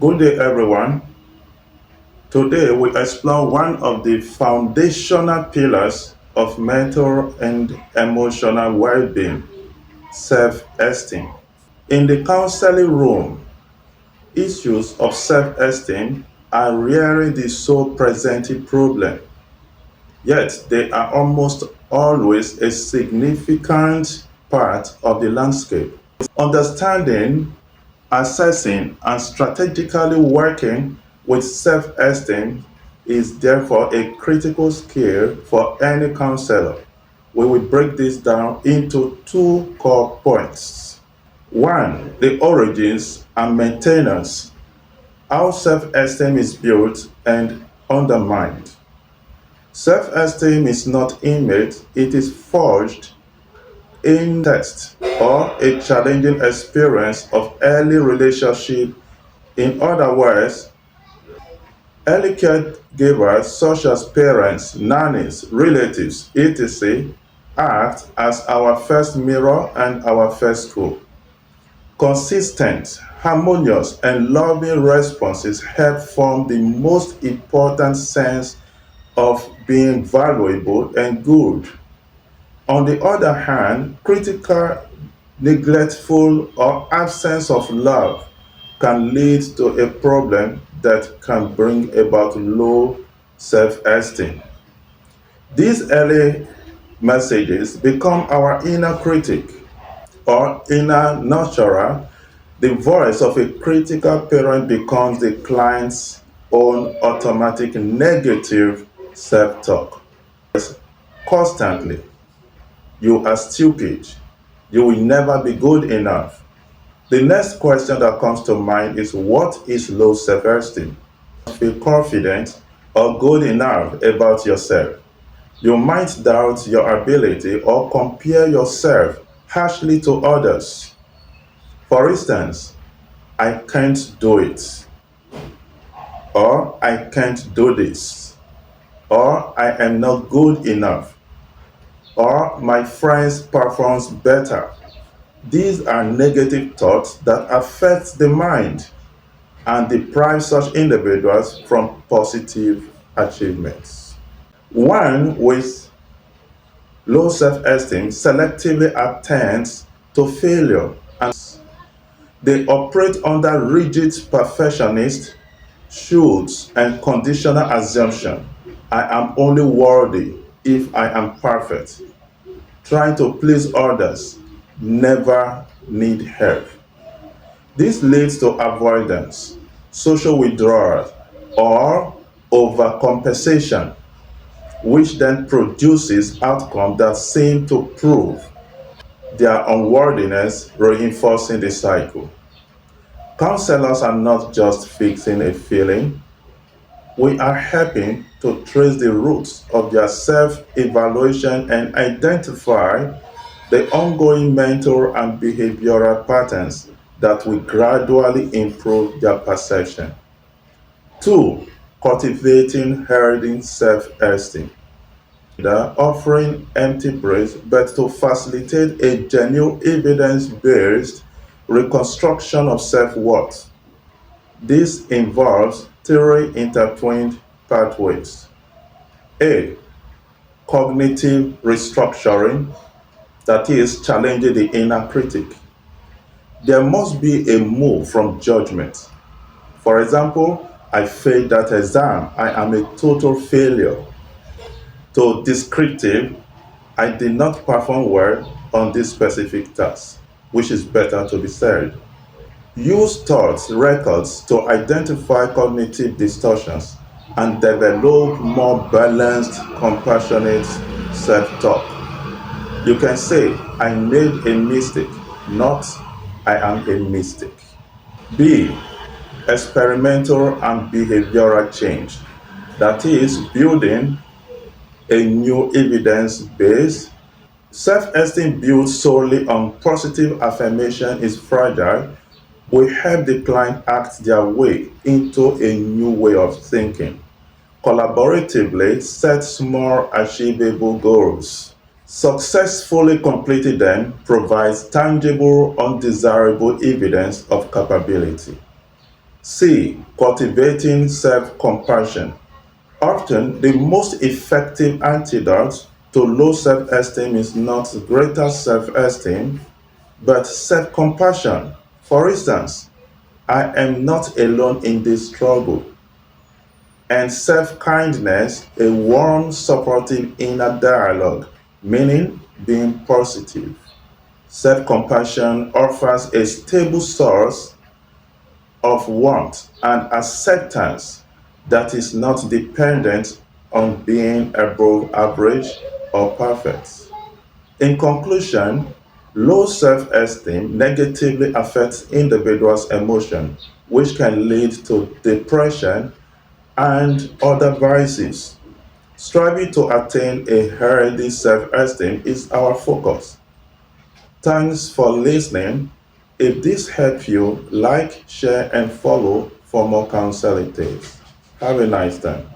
Good day, everyone. Today we explore one of the foundational pillars of mental and emotional well-being, self-esteem. In the counseling room, issues of self-esteem are rarely the sole presenting problem, yet they are almost always a significant part of the landscape. Understanding, assessing, and strategically working with self esteem is therefore a critical skill for any counselor. We will break this down into two core points. One, the origins and maintenance, how self esteem is built and undermined. Self esteem is not innate, it is forged in test or a challenging experience of early relationship. In other words, early caregivers such as parents, nannies, relatives, etc., act as our first mirror and our first school. Consistent, harmonious, and loving responses help form the most important sense of being valuable and good. On the other hand, critical, neglectful, or absence of love can lead to a problem that can bring about low self esteem. These early messages become our inner critic or inner nurturer. The voice of a critical parent becomes the client's own automatic negative self talk. Constantly, you are stupid. You will never be good enough. The next question that comes to mind is, what is low self esteem? Feel confident or good enough about yourself. You might doubt your ability or compare yourself harshly to others. For instance, I can't do it, or I can't do this, or I am not good enough, or my friends performs better. These are negative thoughts that affect the mind and deprive such individuals from positive achievements. One with low self esteem selectively attends to failure and they operate under rigid perfectionist shoulds and conditional assumption. I am only worthy if I am perfect. Trying to please others, never need help. This leads to avoidance, social withdrawal, or overcompensation, which then produces outcomes that seem to prove their unworthiness, reinforcing the cycle. Counselors are not just fixing a feeling, we are helping to trace the roots of their self evaluation and identify the ongoing mental and behavioral patterns that will gradually improve their perception. Two, cultivating healthy self esteem. Offering empty praise, but to facilitate a genuine evidence based reconstruction of self worth. This involves three intertwined pathways. A. Cognitive restructuring, that is, challenging the inner critic. There must be a move from judgment. For example, I failed that exam, I am a total failure, to descriptive, I did not perform well on this specific task, which is better to be said. Use thoughts records to identify cognitive distortions and develop more balanced, compassionate self talk. You can say, I made a mistake, not I am a mistake. B. Experimental and behavioral change. That is, building a new evidence base. Self esteem built solely on positive affirmation is fragile. We help the client act their way into a new way of thinking. Collaboratively set small achievable goals. Successfully completing them provides tangible, undesirable evidence of capability. C. Cultivating self-compassion. Often, the most effective antidote to low self-esteem is not greater self-esteem, but self-compassion. For instance, I am not alone in this struggle. And self-kindness, a warm, supportive inner dialogue, meaning being positive. Self-compassion offers a stable source of warmth and acceptance that is not dependent on being above average or perfect. In conclusion, low self esteem negatively affects individuals' emotion, which can lead to depression and other vices. Striving to attain a healthy self esteem is our focus. Thanks for listening. If this helped you, like, share, and follow for more counseling tips. Have a nice time.